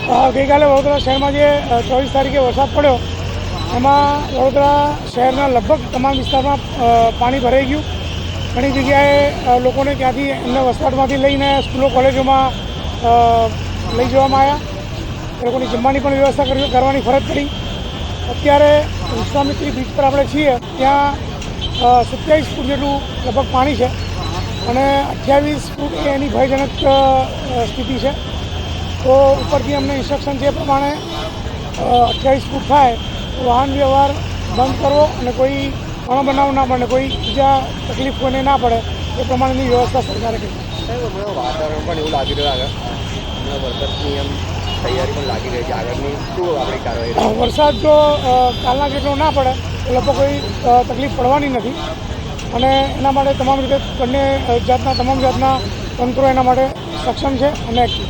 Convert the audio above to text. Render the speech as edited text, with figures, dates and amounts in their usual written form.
ગઈકાલે વડોદરા શહેરમાં જે 24 તારીખે વરસાદ પડ્યો એમાં વડોદરા શહેરના લગભગ તમામ વિસ્તારમાં પાણી ભરાઈ ગયું. ઘણી જગ્યાએ લોકોને ત્યાંથી એમને વસવાટમાંથી લઈને સ્કૂલો કોલેજોમાં લઈ જવામાં આવ્યા. એ લોકોની જમવાની પણ વ્યવસ્થા કરવાની ફરજ પડી. અત્યારે વિશ્વામિત્રી બીચ પર આપણે છીએ, ત્યાં 27 ફૂટ જેટલું લગભગ પાણી છે અને 28 ફૂટ એની ભયજનક સ્થિતિ છે. તો ઉપરથી અમને ઇન્સ્ટ્રક્શન છે એ પ્રમાણે 28 ફૂટ થાય તો વાહન વ્યવહાર બંધ કરવો અને કોઈ અણબનાવ ના પડે, કોઈ બીજા તકલીફ કોઈને ના પડે એ પ્રમાણેની વ્યવસ્થા સરકારે કરી. વાતાવરણ પણ એવું લાગી રહ્યું આગળ વરસાદની એમ તૈયારી પણ લાગી રહી છે. આગળની શું આપણી કાર્યવાહી? વરસાદ જો કાલના જેટલો ના પડે તો લગભગ કોઈ તકલીફ પડવાની નથી અને એના માટે તમામ રીતે તમામ જાતના તંત્રો એના માટે સક્ષમ છે અને એક્ટિવ.